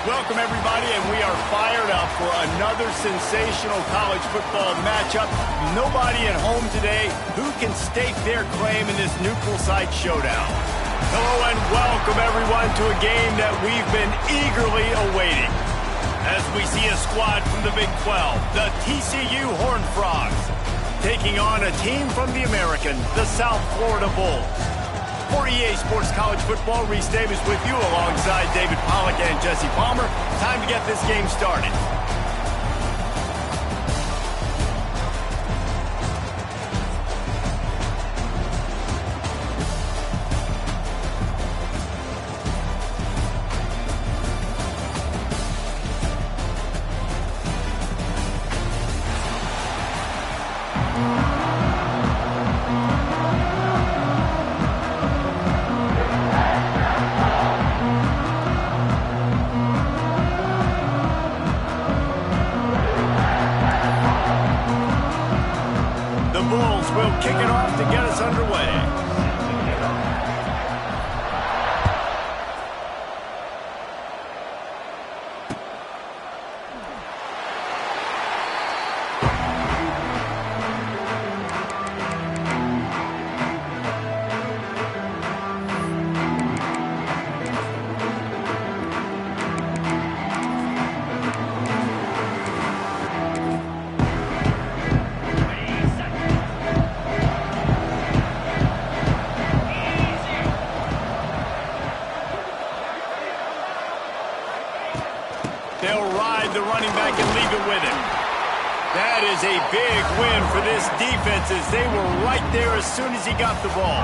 Welcome, everybody, and we are fired up for another sensational college football matchup. Nobody at home today who can stake their claim in this neutral site showdown. Hello and welcome, everyone, to a game that we've been eagerly awaiting. As we see a squad from the Big 12, the TCU Horned Frogs, taking on a team from the American, the South Florida Bulls. For EA Sports College Football, Reese Davis with you alongside David Pollack and Jesse Palmer. Time to get this game started. We'll kick it off to get us underway. They'll ride the running back and leave it with him. That is a big win for this defense as they were right there as soon as he got the ball.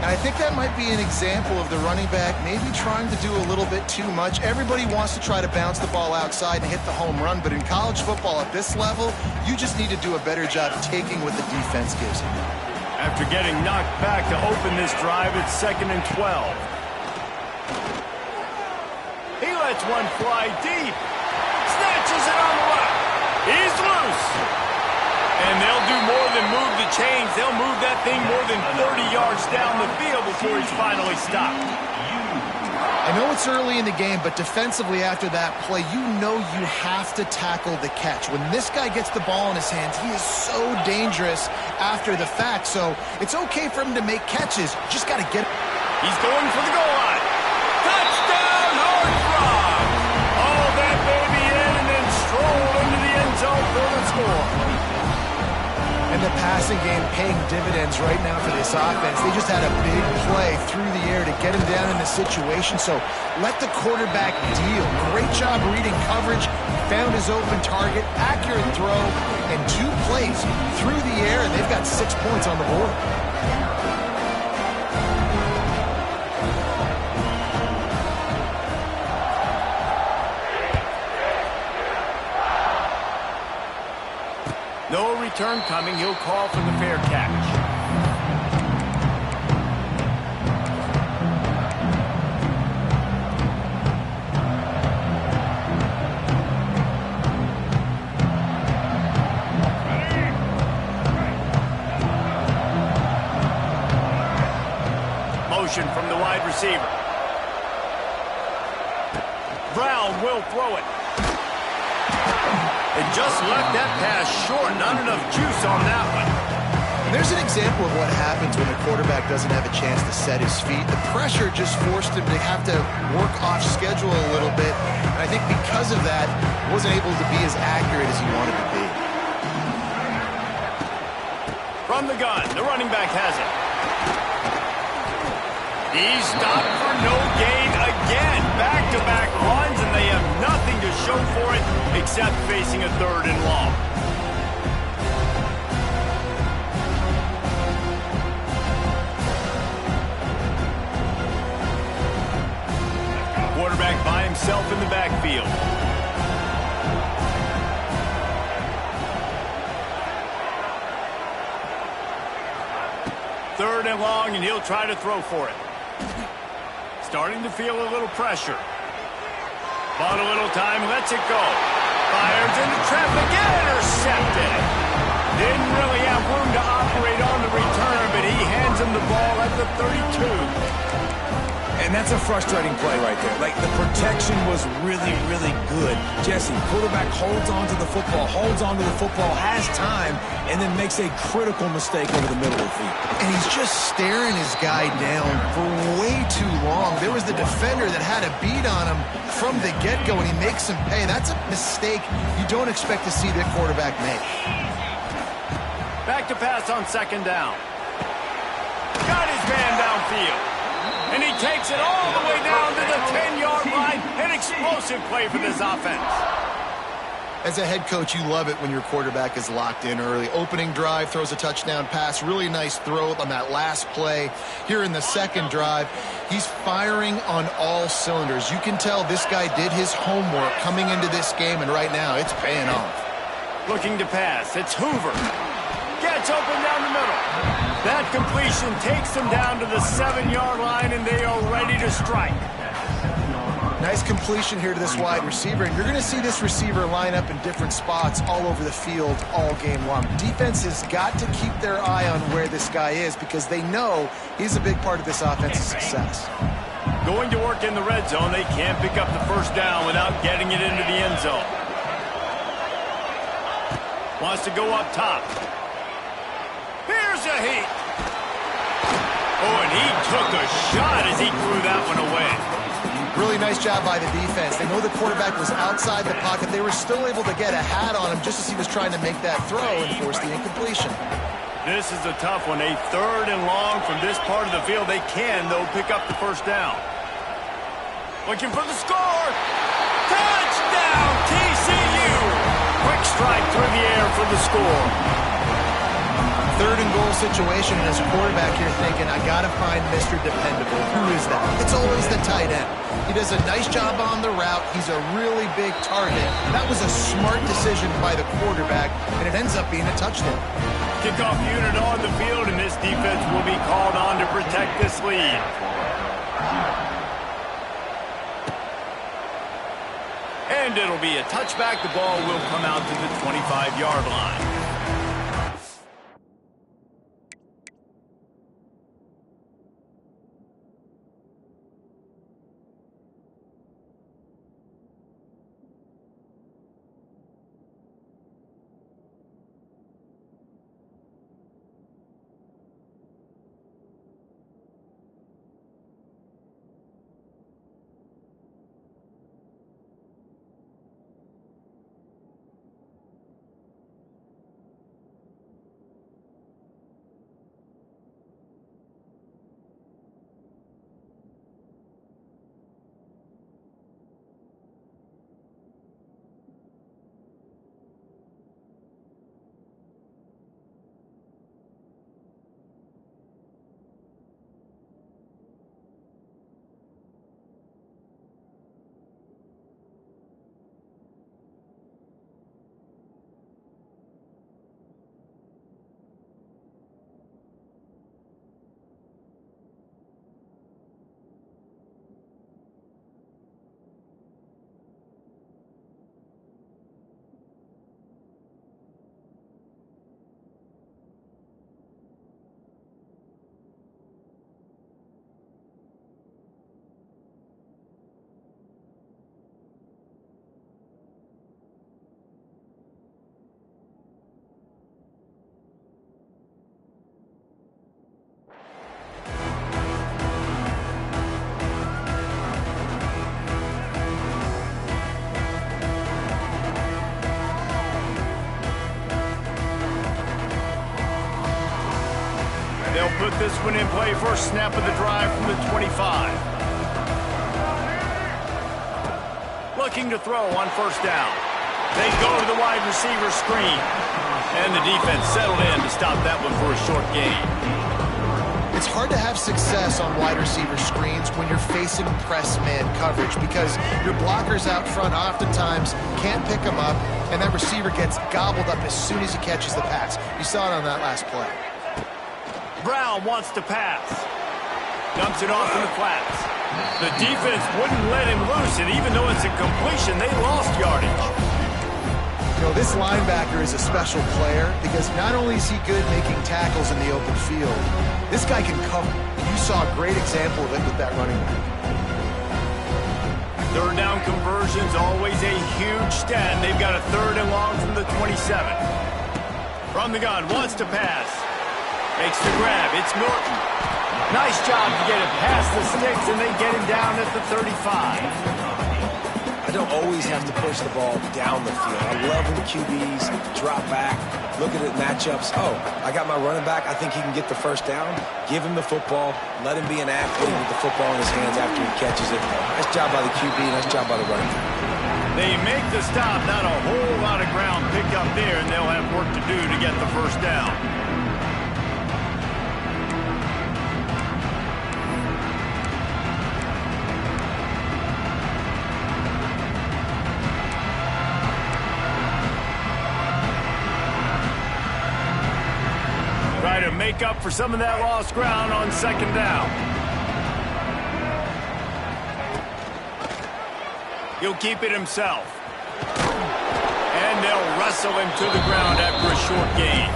And I think that might be an example of the running back maybe trying to do a little bit too much. Everybody wants to try to bounce the ball outside and hit the home run, but in college football at this level, you just need to do a better job taking what the defense gives you. After getting knocked back to open this drive, it's 2nd and 12. He lets one fly deep. Snatches it on the left. He's loose. And they'll do more than move the chains. They'll move that thing more than 30 yards down the field before he's finally stopped. I know it's early in the game, but defensively after that play, you know you have to tackle the catch. When this guy gets the ball in his hands, he is so dangerous after the fact. So it's okay for him to make catches. Just got to get it. He's going for the goal line. Touchdown, Horned Frogs! Haul that baby in and then stroll into the end zone for the score. And the passing game paying dividends right now for this offense. They just had a big play through the air to get him down in the situation. So let the quarterback deal. Great job reading coverage. Found his open target, accurate throw, and 2 plays through the air, and they've got 6 points on the board. No return coming. He'll call for the fair catch. Motion from the wide receiver. Brown will throw it. And just left that pass short. Not enough juice on that one. There's an example of what happens when the quarterback doesn't have a chance to set his feet. The pressure just forced him to have to work off schedule a little bit. And I think because of that, wasn't able to be as accurate as he wanted to be. From the gun, the running back has it. He's stopped for no gain again. Back-to-back runs, and they have nothing to show for it except facing a 3rd and long. Quarterback by himself in the backfield. 3rd and long, and he'll try to throw for it. Starting to feel a little pressure. Bought a little time, lets it go. Fires into traffic, intercepted. Didn't really have room to operate on the return, but he hands him the ball at the 32. And that's a frustrating play right there. Like, the protection was really, really good. Jesse, quarterback holds on to the football, has time, and then makes a critical mistake over the middle of the field. And he's just staring his guy down for way too long. There was the defender that had a beat on him from the get-go, and he makes him pay. That's a mistake you don't expect to see the quarterback make. Back to pass on second down. Got his man downfield. And he takes it all the way down to the 10-yard line. An explosive play for this offense. As a head coach, you love it when your quarterback is locked in early. Opening drive, throws a touchdown pass. Really nice throw on that last play. Here in the second drive, he's firing on all cylinders. You can tell this guy did his homework coming into this game, and right now it's paying off. Looking to pass. It's Hoover. Gets open down the middle. That completion takes them down to the 7-yard line, and they are ready to strike. Nice completion here to this wide receiver, and you're going to see this receiver line up in different spots all over the field all game long. Defense has got to keep their eye on where this guy is because they know he's a big part of this offense's success. Going to work in the red zone, they can't pick up the first down without getting it into the end zone. Wants to go up top. Here's a heat. Oh, and he took a shot as he threw that one away. Really nice job by the defense. They know the quarterback was outside the pocket. They were still able to get a hat on him just as he was trying to make that throw and force the incompletion. This is a tough one. A 3rd and long from this part of the field. They can, though, pick up the first down. Looking for the score. Touchdown, TCU. Quick strike through the air for the score. 3rd and goal situation, and as a quarterback here thinking, I got to find Mr. Dependable. Who is that? It's always the tight end. He does a nice job on the route. He's a really big target. That was a smart decision by the quarterback, and it ends up being a touchdown. Kickoff unit on the field, and this defense will be called on to protect this lead. And it'll be a touchback. The ball will come out to the 25-yard line. They'll put this one in play. First snap of the drive from the 25. Looking to throw on first down. They go to the wide receiver screen. And the defense settled in to stop that one for a short gain. It's hard to have success on wide receiver screens when you're facing press man coverage because your blockers out front oftentimes can't pick them up, and that receiver gets gobbled up as soon as he catches the pass. You saw it on that last play. Brown wants to pass. Dumps it off in the flats. The defense wouldn't let him loose, and even though it's a completion, they lost yardage. You know, this linebacker is a special player because not only is he good making tackles in the open field, This guy can cover. You saw a great example of it with that running back. Third down conversion's always a huge stat. They've got a 3rd and long from the 27. From the gun, wants to pass. Makes the grab. It's Norton. Nice job to get it past the sticks, and they get him down at the 35. I don't always have to push the ball down the field. I love when QBs drop back, look at it matchups. Oh, I got my running back. I think he can get the first down. Give him the football. Let him be an athlete with the football in his hands after he catches it. Nice job by the QB. Nice job by the running back. They make the stop. Not a whole lot of ground picked up there, and they'll have work to do to get the first down. Try to make up for some of that lost ground on 2nd down. He'll keep it himself. And they'll wrestle him to the ground after a short gain.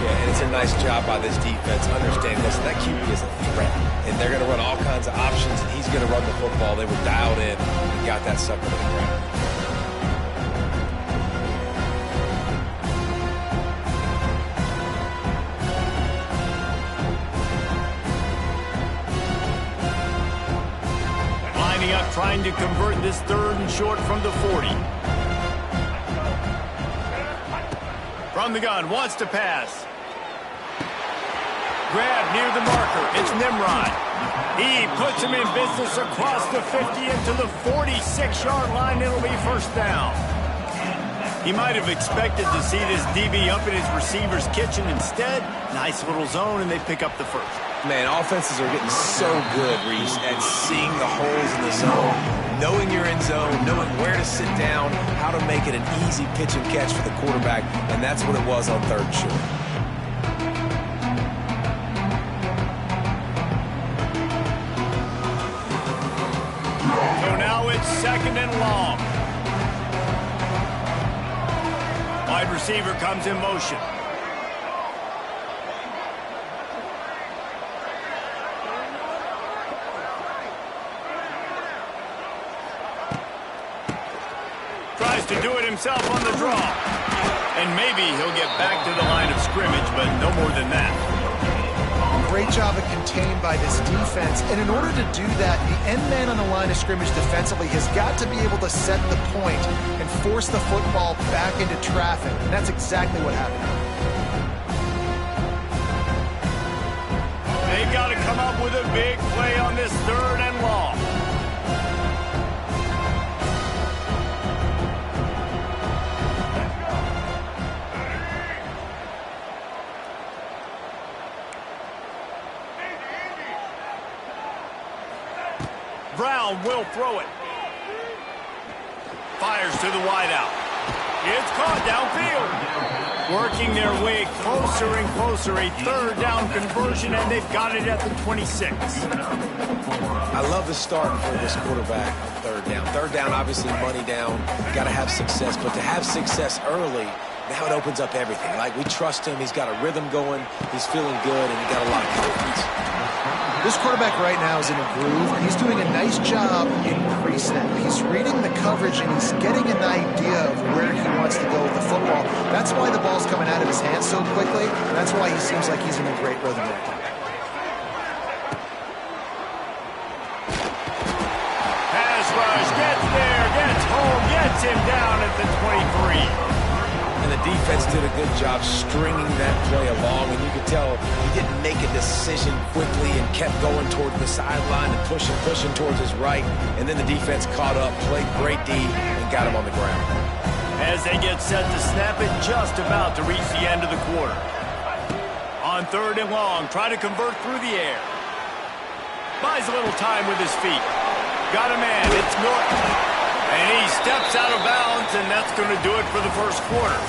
Yeah, and it's a nice job by this defense. Understand, listen, that QB is a threat. And they're going to run all kinds of options, and he's going to run the football. They were dialed in and got that sucker to the ground. Up trying to convert this 3rd and short from the 40. From the gun, wants to pass. Grab near the marker. It's Nimrod. He puts him in business across the 50 into the 46-yard line. It'll be first down. He might have expected to see this DB up in his receiver's kitchen. Instead, nice little zone, and they pick up the first. Man, offenses are getting so good, Reese, at seeing the holes in the zone, knowing you're in zone, knowing where to sit down, how to make it an easy pitch and catch for the quarterback, and that's what it was on 3rd and short. So now it's 2nd and long. Wide receiver comes in motion. Tries to do it himself on the draw. And maybe he'll get back to the line of scrimmage, but no more than that. Great job of contained by this defense. And in order to do that, the end man on the line of scrimmage defensively has got to be able to set the point and force the football back into traffic. And that's exactly what happened. They've got to come up with a big play on this 3rd and long. Brown will throw it. Fires to the wideout. It's caught downfield. Working their way closer and closer. A 3rd down conversion, and they've got it at the 26. I love the start for this quarterback on 3rd down. 3rd down, obviously money down. Got to have success, but to have success early, now it opens up everything. Like, we trust him. He's got a rhythm going. He's feeling good, and he got a lot of confidence. This quarterback right now is in a groove, and he's doing a nice job in pre-snap. He's reading the coverage, and he's getting an idea of where he wants to go with the football. That's why the ball's coming out of his hands so quickly, and that's why he seems like he's in a great rhythm right now. Pass rush, gets there, gets home, gets him down at the 23. And the defense did a good job stringing that play along, and you could tell he didn't make a decision quickly and kept going towards the sideline and pushing towards his right, and then the defense caught up, played great D, and got him on the ground. As they get set to snap it, just about to reach the end of the quarter. On 3rd and long, try to convert through the air. Buys a little time with his feet. Got a man, it's Norton. And he steps out of bounds, and that's going to do it for the first quarter.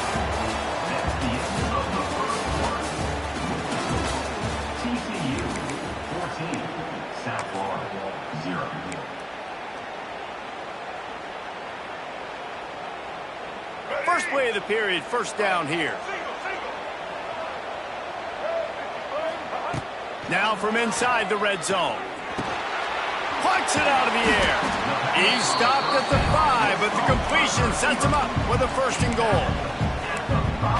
First play of the period, first down here. Now from inside the red zone. Puts it out of the air. He's stopped at the 5, but the completion sets him up with a 1st and goal.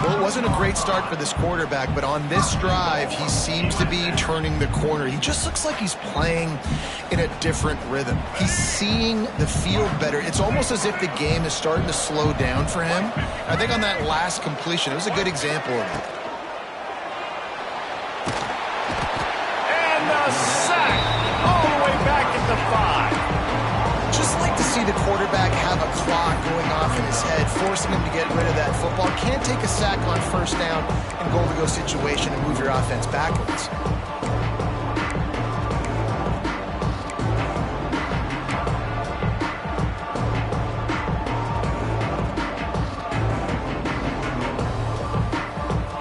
Well, it wasn't a great start for this quarterback, but on this drive, he seems to be turning the corner. He just looks like he's playing in a different rhythm. He's seeing the field better. It's almost as if the game is starting to slow down for him. I think on that last completion, it was a good example of it. And the sack all the way back at the 5. Just like to see the quarterback have a clock going off in his head, forcing him to get rid of that football. Can't take a sack on 1st down and goal-to-go situation and move your offense backwards.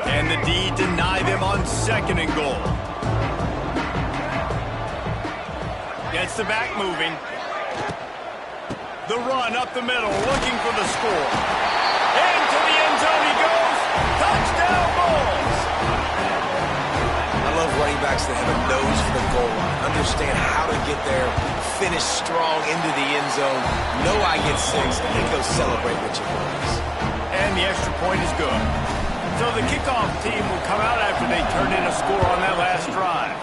And the D deny them on 2nd and goal. Gets the back moving. The run up the middle, looking for the score. Into the end zone he goes. Touchdown, Bulls! I love running backs that have a nose for the goal line. Understand how to get there, finish strong into the end zone. Know I get 6, and then go celebrate with your boys. And the extra point is good. So the kickoff team will come out after they turn in a score on that last drive.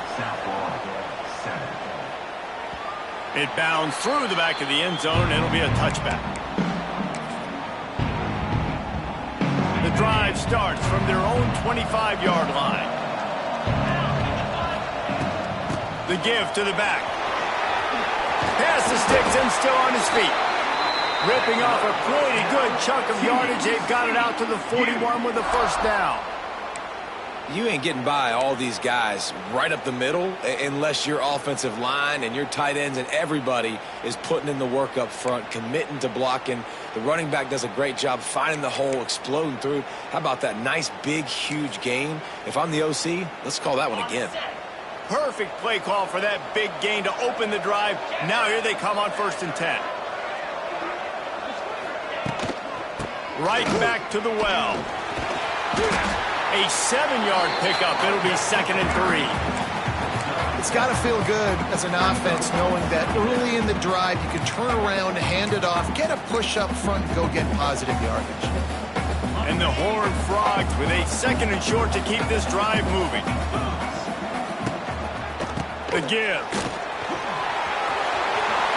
It bounds through the back of the end zone, and it'll be a touchback. The drive starts from their own 25-yard line. The give to the back. Pass the sticks and still on his feet. Ripping off a pretty good chunk of yardage. They've got it out to the 41 with a 1st down. You ain't getting by all these guys right up the middle unless your offensive line and your tight ends and everybody is putting in the work up front, committing to blocking. The running back does a great job finding the hole, exploding through. How about that nice, big, huge gain? If I'm the OC, let's call that one again. Perfect play call for that big gain to open the drive. Now here they come on 1st and 10. Right back to the well. A 7-yard pickup. It'll be 2nd and 3. It's got to feel good as an offense knowing that early in the drive you can turn around, hand it off, get a push up front, and go get positive yardage. And the Horned Frogs with a 2nd and short to keep this drive moving. The give.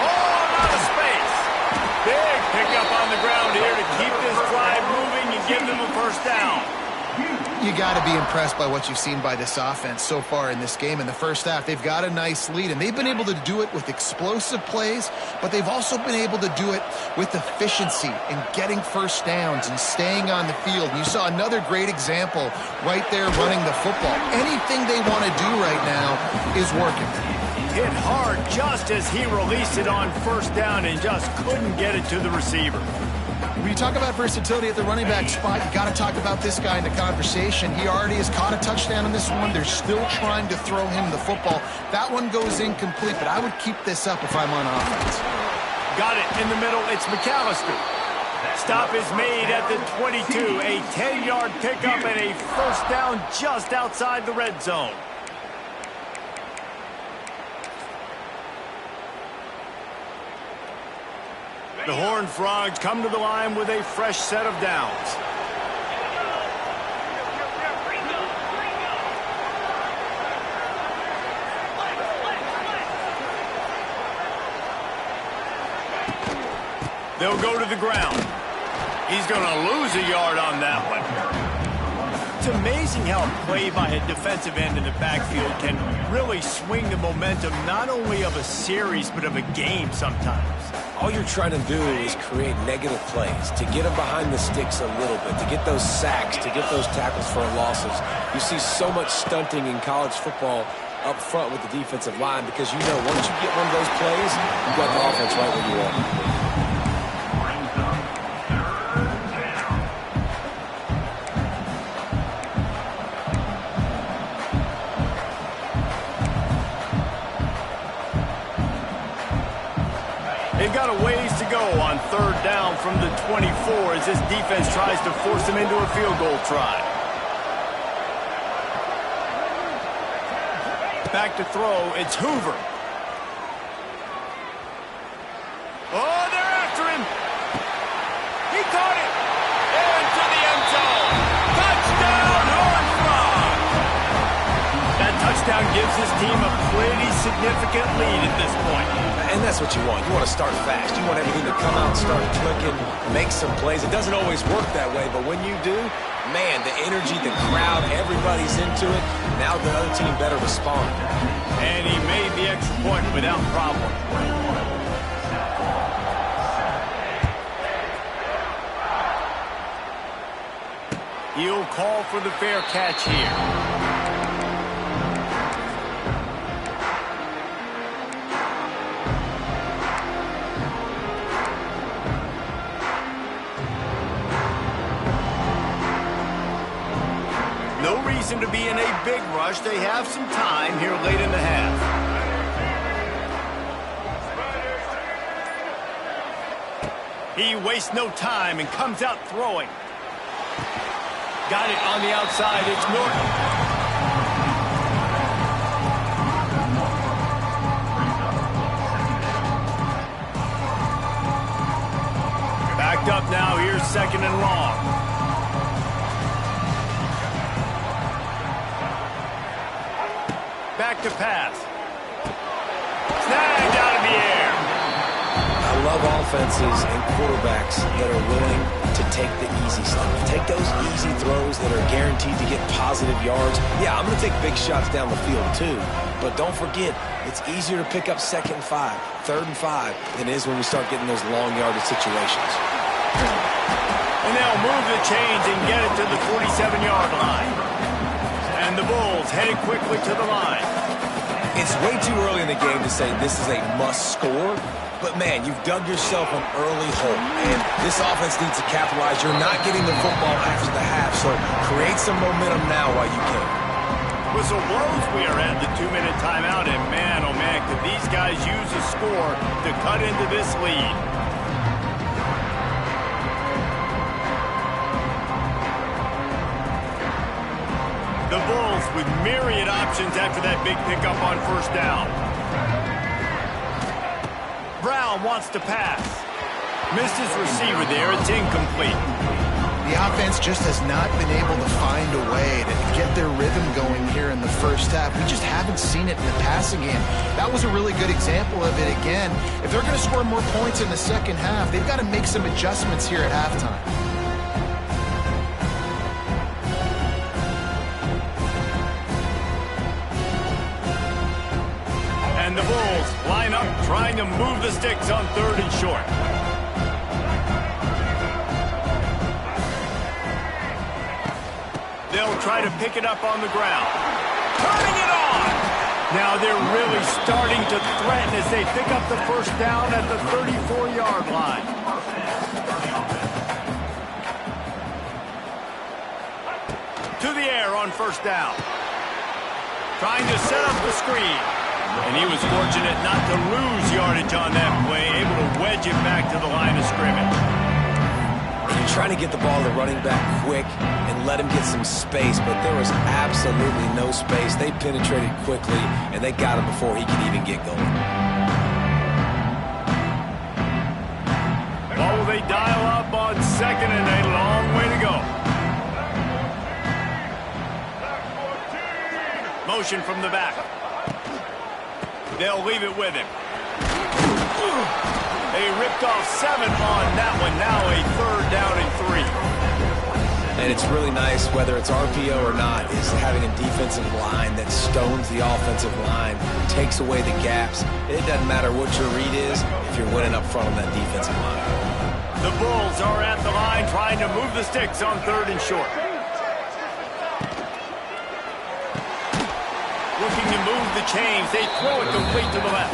Oh, out of space. Big pickup on the ground here to keep this drive moving and give them a 1st down. You got to be impressed by what you've seen by this offense so far in this game. In the 1st half, they've got a nice lead, and they've been able to do it with explosive plays, but they've also been able to do it with efficiency and getting 1st downs and staying on the field. And you saw another great example right there running the football. Anything they want to do right now is working. Hit hard just as he released it on 1st down and just couldn't get it to the receiver. When you talk about versatility at the running back spot, you got to talk about this guy in the conversation. He already has caught a touchdown on this one. They're still trying to throw him the football. That one goes incomplete, but I would keep this up if I'm on offense. Got it in the middle. It's McAllister. Stop is made at the 22. A 10-yard pickup and a 1st down just outside the red zone. The Horned Frogs come to the line with a fresh set of downs. They'll go to the ground. He's going to lose a yard on that one. It's amazing how a play by a defensive end in the backfield can really swing the momentum not only of a series but of a game sometimes. All you're trying to do is create negative plays, to get them behind the sticks a little bit, to get those sacks, to get those tackles for losses. You see so much stunting in college football up front with the defensive line because you know once you get one of those plays, you've got the offense right where you are. They've got a ways to go on 3rd down from the 24 as this defense tries to force them into a field goal try. Back to throw. It's Hoover. Oh, they're after him. He caught it. Into the end zone. Touchdown, Horned Frog. That touchdown gives his team a pretty significant lead at this point. And that's what you want. You want to start fast. You want everything to come out and start clicking, make some plays. It doesn't always work that way, but when you do, man, the energy, the crowd, everybody's into it. Now the other team better respond. And he made the extra point without problem. He'll call for the fair catch here. No reason to be in a big rush. They have some time here late in the half. He wastes no time and comes out throwing. Got it on the outside. It's Norton. Backed up now. Here's second and long. Back to pass. Snagged out of the air. I love offenses and quarterbacks that are willing to take the easy stuff. Take those easy throws that are guaranteed to get positive yards. Yeah, I'm going to take big shots down the field too. But don't forget, it's easier to pick up 2nd and 5, 3rd and 5 than it is when we start getting those long yardage situations. And they'll move the chains and get it to the 47-yard line. And the Bulls headed quickly to the line. It's way too early in the game to say this is a must score, but man, you've dug yourself an early hole, and this offense needs to capitalize. You're not getting the football after the half, so create some momentum now while you can. Whistle blows. We are at the 2-minute timeout, and man, oh man, could these guys use a score to cut into this lead. The Bulls with myriad options after that big pickup on first down. Brown wants to pass. Missed his receiver there. It's incomplete. The offense just has not been able to find a way to get their rhythm going here in the first half. We just haven't seen it in the passing game. That was a really good example of it again. If they're going to score more points in the second half, they've got to make some adjustments here at halftime. And the Bulls line up trying to move the sticks on 3rd and short. They'll try to pick it up on the ground. Turning it on! Now they're really starting to threaten as they pick up the first down at the 34-yard line. To the air on first down. Trying to set up the screen. And he was fortunate not to lose yardage on that play, able to wedge it back to the line of scrimmage. You're trying to get the ball to the running back quick and let him get some space, but there was absolutely no space. They penetrated quickly, and they got him before he could even get going. Oh, they dial up on second and a long way to go. Motion from the back. They'll leave it with him. They ripped off 7 on that one. Now a 3rd down and 3. And it's really nice, whether it's RPO or not, is having a defensive line that stones the offensive line, takes away the gaps. It doesn't matter what your read is if you're winning up front on that defensive line. The Bulls are at the line trying to move the sticks on 3rd and short. Looking to move the chains. They throw it complete to the left.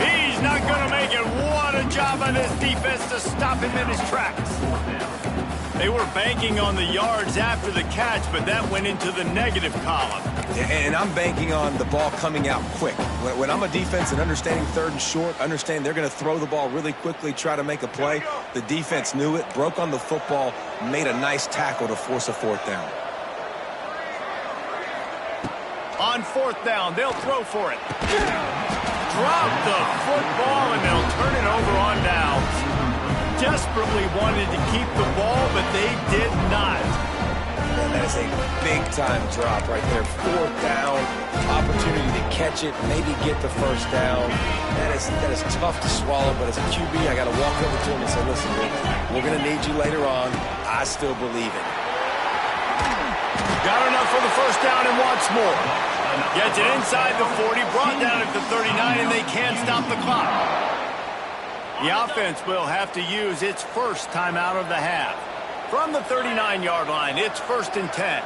He's not going to make it. What a job by this defense to stop him in his tracks. They were banking on the yards after the catch, but that went into the negative column. And I'm banking on the ball coming out quick. When I'm a defense and understanding 3rd and short, understand they're going to throw the ball really quickly, try to make a play. The defense knew it, broke on the football, made a nice tackle to force a 4th down. On fourth down, they'll throw for it. Drop the football, and they'll turn it over on downs. Desperately wanted to keep the ball, but they did not. Man, that is a big-time drop right there. Fourth down, opportunity to catch it, maybe get the first down. That is tough to swallow, but as a QB, I got to walk over to him and say, listen, dude, we're going to need you later on. I still believe it. Got enough for the first down and wants more. Gets it inside the 40, brought down at the 39, and they can't stop the clock. The offense will have to use its first timeout of the half. From the 39-yard line, it's 1st and 10.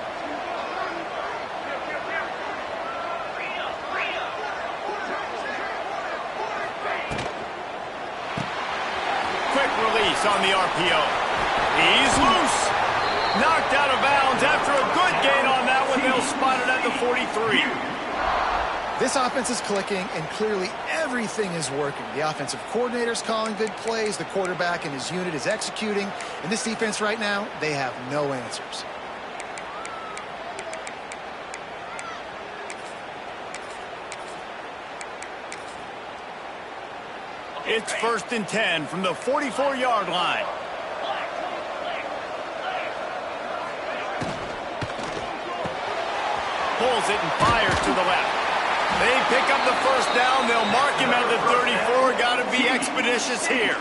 Quick release on the RPO. He's loose. Knocked out of bounds after a good gain on that one. They'll spot it at the 43. This offense is clicking, and clearly everything is working. The offensive coordinator's calling good plays. The quarterback and his unit is executing. And this defense right now, they have no answers. It's 1st and 10 from the 44-yard line. Pulls it and fires to the left. They pick up the first down. They'll mark him at the 34. Got to be expeditious here.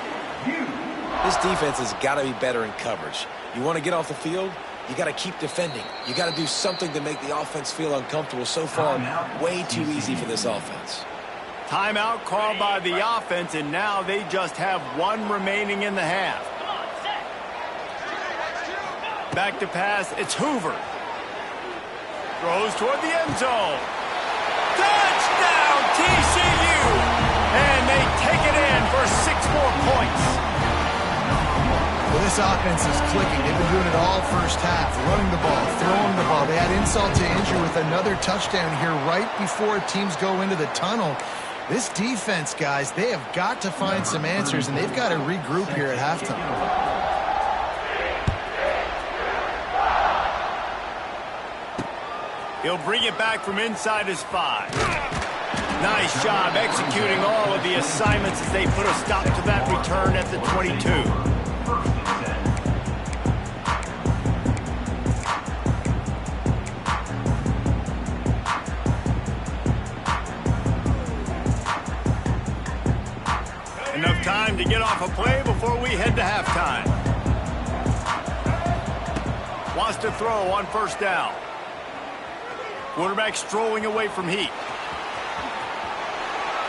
This defense has got to be better in coverage. You want to get off the field, you got to keep defending. You got to do something to make the offense feel uncomfortable. So far, way too easy for this offense. Timeout called by the offense, and now they just have one remaining in the half. Back to pass, it's Hoover. Throws toward the end zone. Touchdown, TCU! And they take it in for 6 more points. Well, this offense is clicking. They've been doing it all first half. Running the ball, throwing the ball. They had insult to injury with another touchdown here right before teams go into the tunnel. This defense, guys, they have got to find some answers, and they've got to regroup here at halftime. He'll bring it back from inside his 5. Nice job executing all of the assignments as they put a stop to that return at the 22. Enough time to get off a play before we head to halftime. Wants to throw on first down. Quarterback strolling away from heat.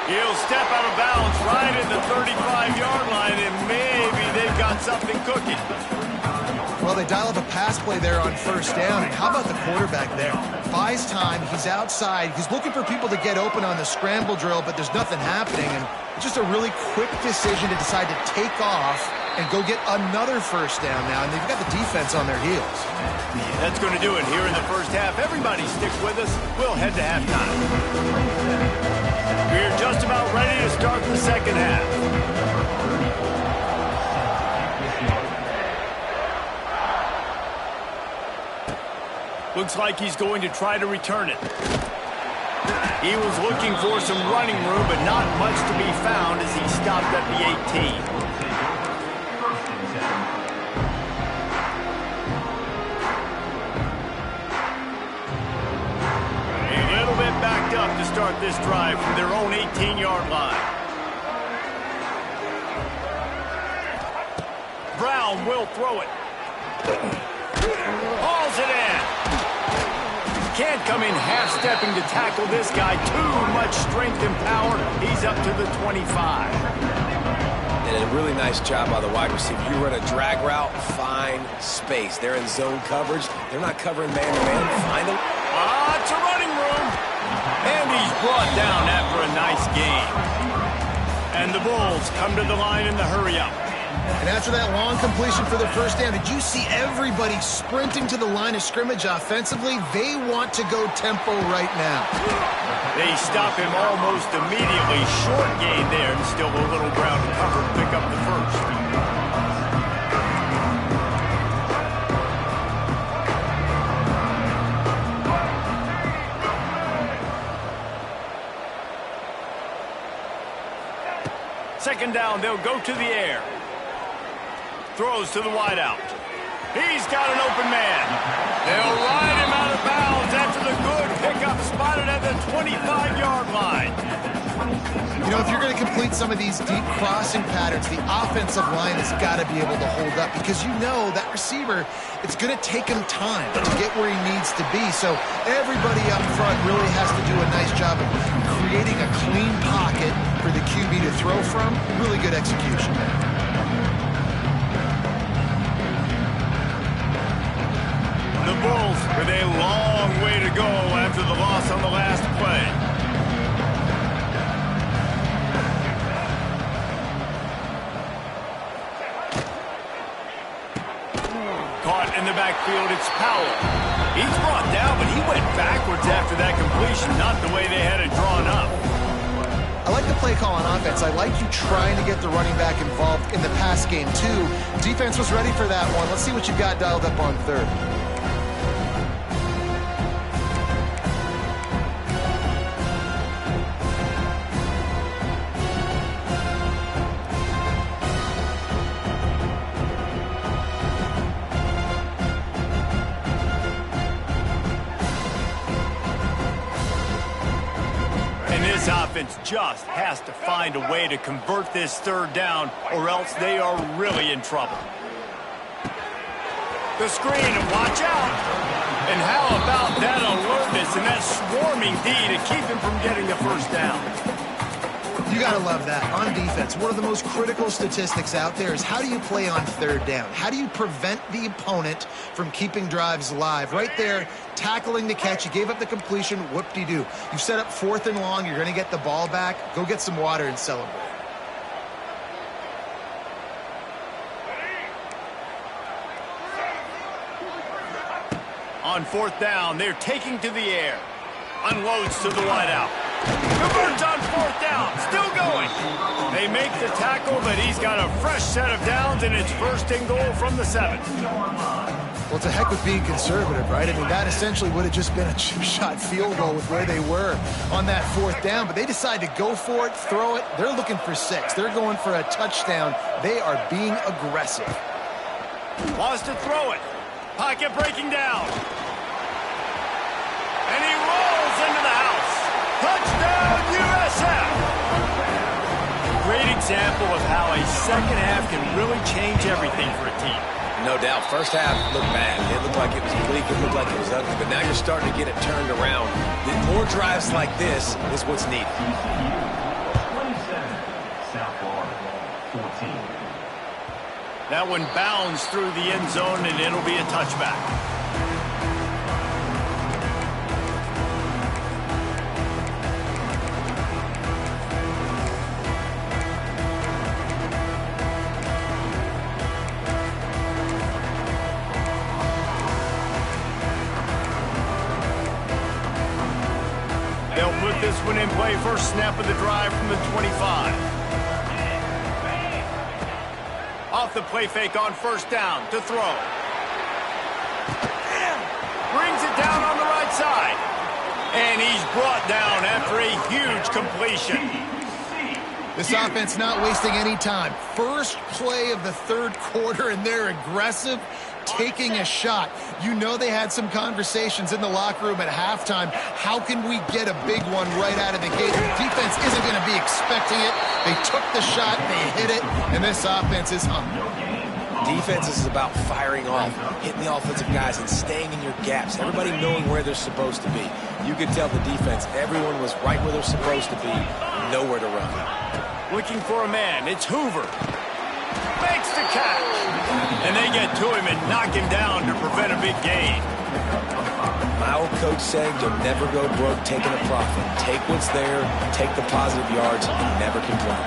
He'll step out of bounds right at the 35-yard line, and maybe they've got something cooking. Well, they dial up a pass play there on first down, and how about the quarterback there? Buys time, he's outside, he's looking for people to get open on the scramble drill, but there's nothing happening, and just a really quick decision to decide to take off and go get another first down now, and they've got the defense on their heels. That's going to do it here in the first half. Everybody stick with us. We'll head to halftime. We're just about ready to start the second half. Looks like he's going to try to return it. He was looking for some running room, but not much to be found as he stopped at the 18. Backed up to start this drive from their own 18-yard line. Brown will throw it. Hauls it in. Can't come in half-stepping to tackle this guy. Too much strength and power. He's up to the 25. And a really nice job by the wide receiver. You run a drag route, find space. They're in zone coverage. They're not covering man-to-man. Find them. It's a running room. And he's brought down after a nice game. And the Bulls come to the line in the hurry-up. And after that long completion for the first down, did you see everybody sprinting to the line of scrimmage offensively? They want to go tempo right now. They stop him almost immediately. Short gain there, and still a little ground to cover to pick up the first. down, they'll go to the air. Throws to the wideout. He's got an open man. They'll ride him out of bounds after the good pickup spotted at the 25-yard line. You know, if you're going to complete some of these deep crossing patterns, the offensive line has got to be able to hold up because you know that receiver, it's going to take him time to get where he needs to be. So everybody up front really has to do a nice job of creating a clean pocket for the QB to throw from. Really good execution there. The Bulls with a long way to go after the loss on the last play. Caught in the backfield, it's Powell. He's brought down, but he went backwards after that completion, not the way they had it drawn up. I like the play call on offense. I like you trying to get the running back involved in the pass game, too. Defense was ready for that one. Let's see what you've got dialed up on third. This offense just has to find a way to convert this third down, or else they are really in trouble. The screen, and watch out. And how about that alertness and that swarming D to keep him from getting the first down? You got to love that. On defense, one of the most critical statistics out there is how do you play on third down? How do you prevent the opponent from keeping drives alive? Right there, tackling the catch. You gave up the completion. Whoop-de-doo. You've set up 4th and long. You're going to get the ball back. Go get some water and celebrate. On 4th down, they're taking to the air. Unloads to the wideout. Converts on 4th down. Still going. They make the tackle, but he's got a fresh set of downs, and it's 1st and goal from the 7th. Well, it's a heck with being conservative, right? I mean, that essentially would have just been a chip-shot field goal with where they were on that 4th down, but they decide to go for it, throw it. They're looking for 6. They're going for a touchdown. They are being aggressive. Wants to throw it. Pocket breaking down. And he rolls into the house. Touchdown, USF! Great example of how a second half can really change everything for a team. No doubt. First half looked bad. It looked like it was bleak. It looked like it was ugly. But now you're starting to get it turned around. More drives like this is what's needed. 27, South Florida, 14. That one bounds through the end zone, and it'll be a touchback. They'll put this one in play. First snap of the drive from the 25. Off the play fake on 1st down to throw. Brings it down on the right side. And he's brought down after a huge completion. This offense not wasting any time. First play of the 3rd quarter, and they're aggressive, taking a shot. You know they had some conversations in the locker room at halftime. How can we get a big one right out of the gate? The defense isn't going to be expecting it. They took the shot, they hit it, and this offense is hungry. Defense is about firing off, hitting the offensive guys, and staying in your gaps. Everybody knowing where they're supposed to be. You could tell the defense, everyone was right where they're supposed to be, nowhere to run. Looking for a man, it's Hoover. Makes the catch. And they get to him and knock him down to prevent a big gain. My old coach saying you'll never go broke taking a profit. Take what's there, take the positive yards, and never complain.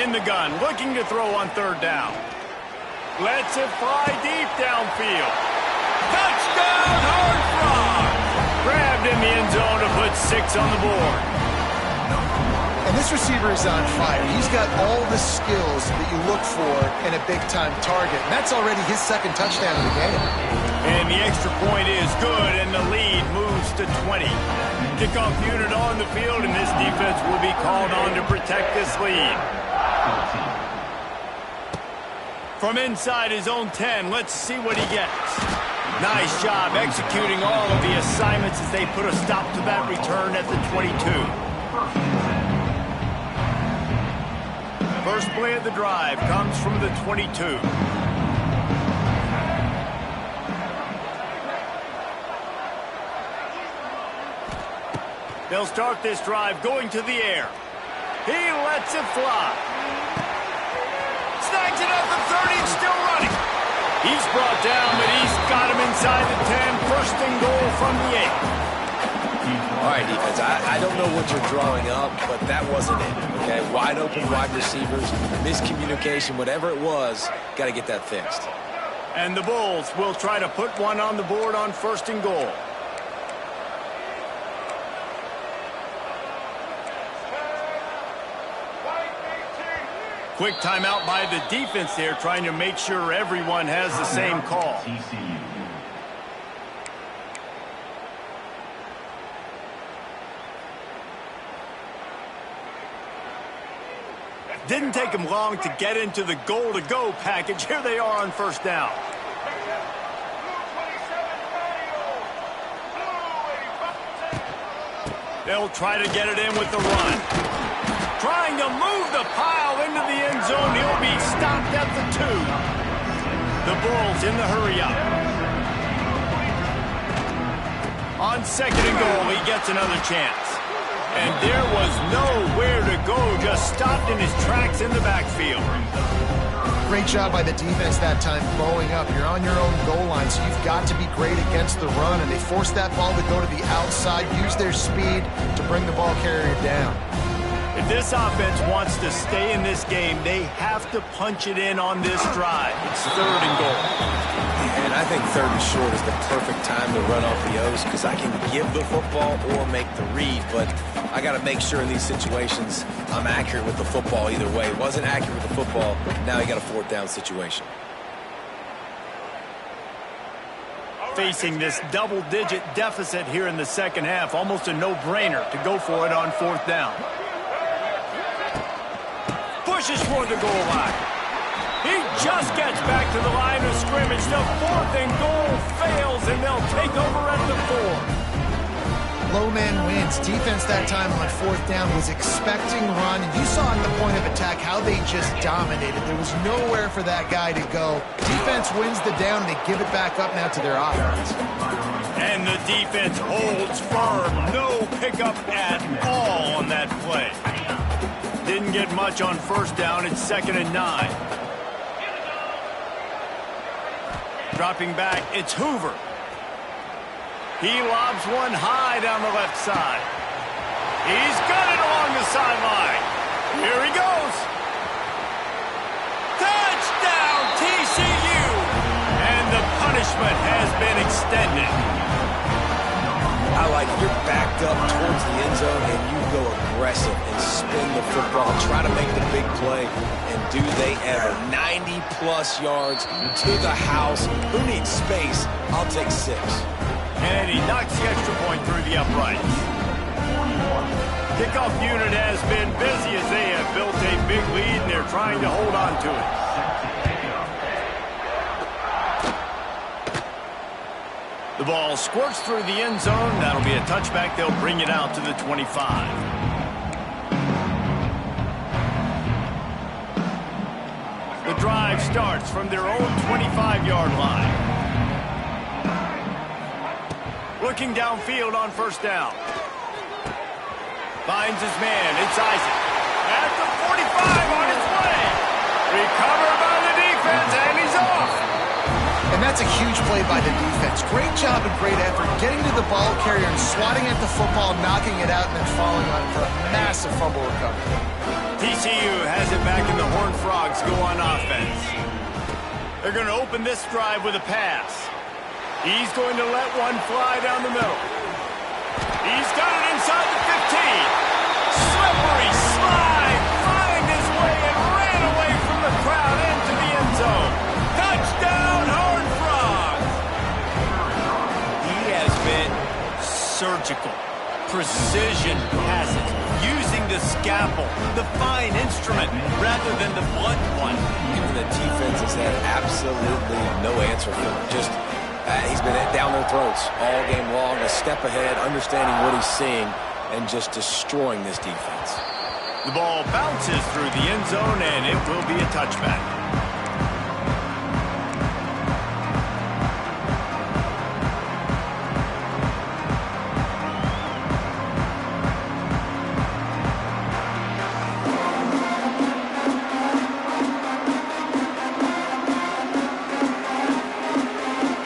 In the gun, looking to throw on 3rd down. Lets it fly deep downfield. Touchdown, Hard Frog! Grabbed in the end zone to put 6 on the board. And This receiver is on fire. He's got all the skills that you look for in a big-time target. And that's already his second touchdown of the game. And the extra point is good, and the lead moves to 20. Kickoff unit on the field, and this defense will be called on to protect this lead. From inside his own 10, let's see what he gets. Nice job executing all of the assignments as they put a stop to that return at the 22. First play of the drive comes from the 22. They'll start this drive going to the air. He lets it fly. Snags it at the 30 and still running. He's brought down, but he's got him inside the 10. First and goal from the 8. All right, defense, I don't know what you're drawing up, but that wasn't it, okay? Wide open wide receivers, miscommunication, whatever it was, got to get that fixed. And the Bulls will try to put one on the board on first and goal. Quick timeout by the defense there, trying to make sure everyone has the same call. Didn't take them long to get into the goal-to-go package. Here they are on first down. They'll try to get it in with the run. Trying to move the pile into the end zone. He'll be stopped at the 2. The Bulls in the hurry up. On second and goal, he gets another chance. And there was nowhere to go, just stopped in his tracks in the backfield. Great job by the defense that time, bowing up. You're on your own goal line, so you've got to be great against the run. And they forced that ball to go to the outside, use their speed to bring the ball carrier down. If this offense wants to stay in this game, they have to punch it in on this drive. It's third and goal. And I think third and short is the perfect time to run off the O's because I can give the football or make the read, but I got to make sure in these situations I'm accurate with the football either way. Wasn't accurate with the football, now you got a fourth down situation. Facing this double-digit deficit here in the second half, almost a no-brainer to go for it on fourth down. Pushes for the goal line. He just gets back to the line of scrimmage. The fourth and goal fails, and they'll take over at the 4. Low man wins. Defense that time on fourth down was expecting run, and you saw at the point of attack how they just dominated. There was nowhere for that guy to go. Defense wins the down, and they give it back up now to their offense. And the defense holds firm. No pickup at all on that play. Didn't get much on first down. It's second and 9. Dropping back, it's Hoover. He lobs one high down the left side. He's got it along the sideline. Here he goes. Touchdown, TCU! And the punishment has been extended. I like it. You're backed up towards the end zone, and you go aggressive and spin the football, try to make the big play, and do they ever. 90-plus yards to the house. Who needs space? I'll take 6. And he knocks the extra point through the uprights. Kickoff unit has been busy as they have built a big lead, and they're trying to hold on to it. The ball squirts through the end zone. That'll be a touchback. They'll bring it out to the 25. The drive starts from their own 25-yard line. Looking downfield on first down. Finds his man. It's Isaac. At the 45 on his way. Recovered by the defense, and he's off. And that's a huge play by the defense. Great job and great effort getting to the ball carrier and swatting at the football, knocking it out, and then falling on it for a massive fumble recovery. TCU has it back, and the Horned Frogs go on offense. They're going to open this drive with a pass. He's going to let one fly down the middle. He's got it inside the 15. Slippery slide. surgical, precision passes, using the scalpel, the fine instrument, rather than the blunt one. Even the defense has had absolutely no answer for him. Just, he's been down their throats all game long, a step ahead, understanding what he's seeing, and just destroying this defense. The ball bounces through the end zone, and it will be a touchback.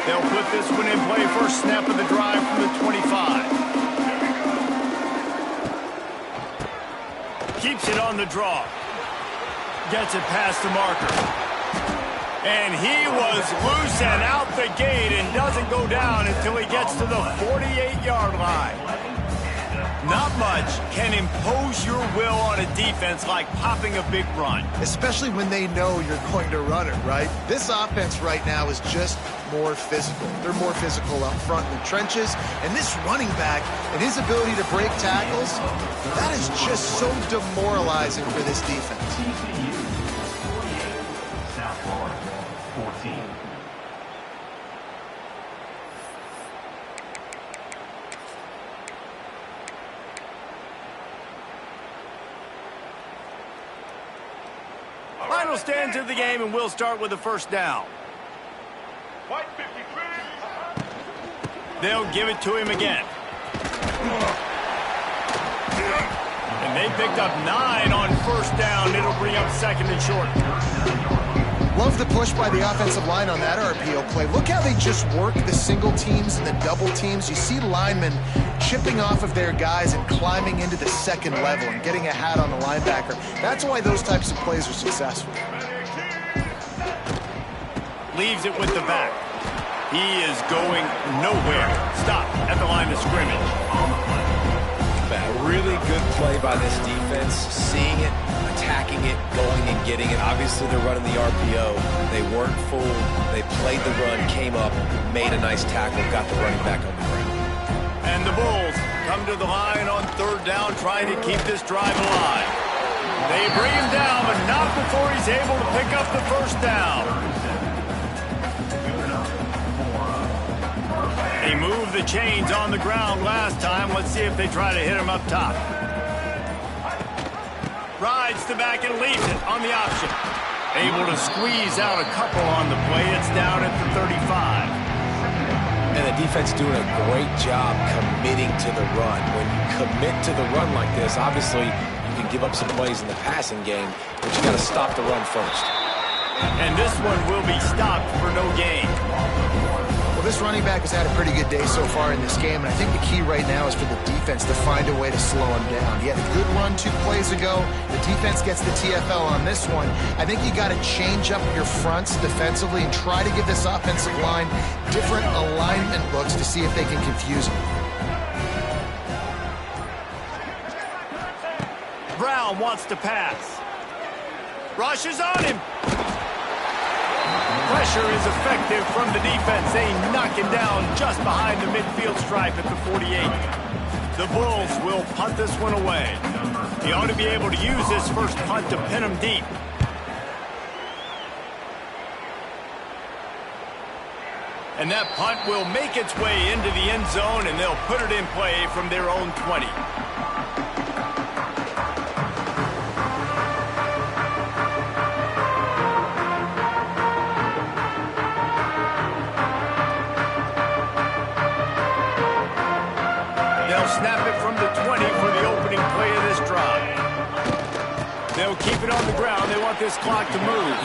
They'll put this one in play. First snap of the drive from the 25. Keeps it on the draw. Gets it past the marker. And he was loose and out the gate and doesn't go down until he gets to the 48-yard line. Not much can impose your will on a defense like popping a big run. Especially when they know you're going to run it, right? This offense right now is just more physical. They're more physical up front in the trenches. And this running back and his ability to break tackles, that is just so demoralizing for this defense. TCU 48, South Florida 14. Final stands of the game, and we'll start with the first down. They'll give it to him again. And they picked up 9 on first down. It'll bring up second and short. Love the push by the offensive line on that RPO play. Look how they just work the single teams and the double teams. You see linemen chipping off of their guys and climbing into the second level and getting a hat on the linebacker. That's why those types of plays are successful. Leaves it with the back. He is going nowhere. Stop at the line of scrimmage. A really good play by this defense, seeing it, attacking it, going and getting it. Obviously, they're running the RPO. They weren't fooled. They played the run, came up, made a nice tackle, got the running back on the ground. And the Bulls come to the line on third down, trying to keep this drive alive. They bring him down, but not before he's able to pick up the first down. He moved the chains on the ground last time. Let's see if they try to hit him up top. Rides the back and leaves it on the option. Able to squeeze out a couple on the play. It's down at the 35. And the defense doing a great job committing to the run. When you commit to the run like this, obviously you can give up some plays in the passing game, but you got to stop the run first. And this one will be stopped for no gain. Well, this running back has had a pretty good day so far in this game, and I think the key right now is for the defense to find a way to slow him down. He had a good run 2 plays ago. The defense gets the TFL on this one. I think you got to change up your fronts defensively and try to give this offensive line different alignment looks to see if they can confuse him. Brown wants to pass. Rushes on him. Pressure is effective from the defense. They knock him down just behind the midfield stripe at the 48. The Bulls will punt this one away. He ought to be able to use this first punt to pin him deep. And that punt will make its way into the end zone, and they'll put it in play from their own 20. Snap it from the 20 for the opening play of this drive. They'll keep it on the ground. They want this clock to move.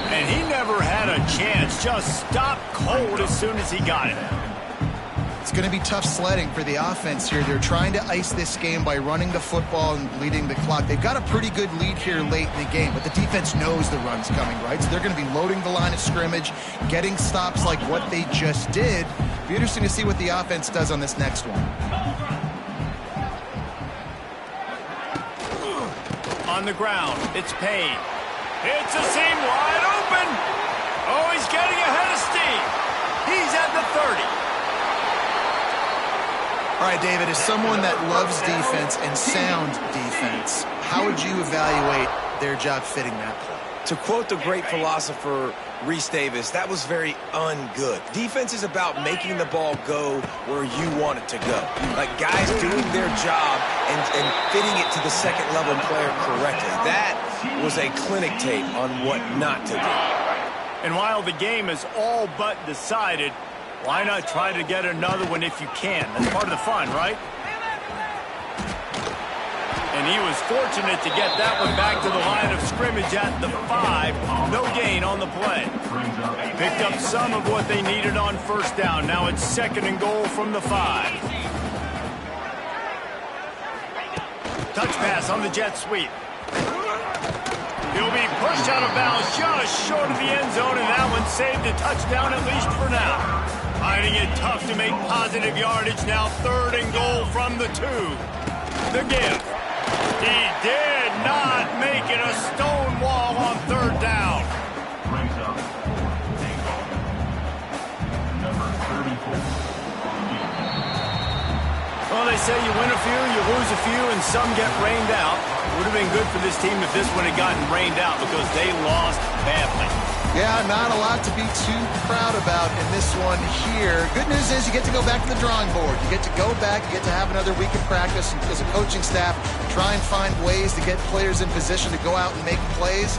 And he never had a chance. Just stopped cold as soon as he got it. It's going to be tough sledding for the offense here. They're trying to ice this game by running the football and leading the clock. They've got a pretty good lead here late in the game, but the defense knows the run's coming, right? So they're going to be loading the line of scrimmage, getting stops like what they just did. Be interesting to see what the offense does on this next one. On the ground, it's Payne. It's a seam wide open. Oh, he's getting ahead of steam. He's at the 30. All right, David, as someone that loves defense and sound defense, how would you evaluate their job fitting that play? To quote the great philosopher Reese Davis, that was very ungood. Defense is about making the ball go where you want it to go. Like guys doing their job and fitting it to the second level player correctly. That was a clinic tape on what not to do. And while the game is all but decided, why not try to get another one if you can? That's part of the fun, right? And he was fortunate to get that one back to the line of scrimmage at the 5. No gain on the play. Picked up some of what they needed on first down. Now it's 2nd and goal from the 5. Touch pass on the jet sweep. He'll be pushed out of bounds just short of the end zone, and that one saved a touchdown at least for now. Finding it tough to make positive yardage. Now 3rd and goal from the 2. The give. He did not make it a stone wall on 3rd down. Brings up number 34. Well, they say you win a few, you lose a few, and some get rained out. Would have been good for this team if this one had gotten rained out because they lost badly. Yeah, not a lot to be too proud about in this one here. Good news is you get to go back to the drawing board. You get to go back, you get to have another week of practice as a coaching staff, try and find ways to get players in position to go out and make plays.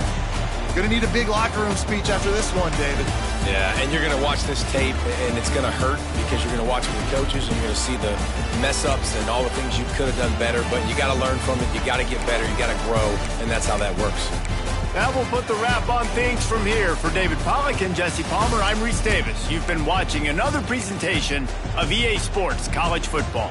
Going to need a big locker room speech after this one, David. Yeah, and you're going to watch this tape, and it's going to hurt because you're going to watch it with coaches, and you're going to see the mess-ups and all the things you could have done better, but you got to learn from it. You got to get better. You got to grow, and that's how that works. That will put the wrap on things from here. For David Pollack and Jesse Palmer, I'm Reese Davis. You've been watching another presentation of EA Sports College Football.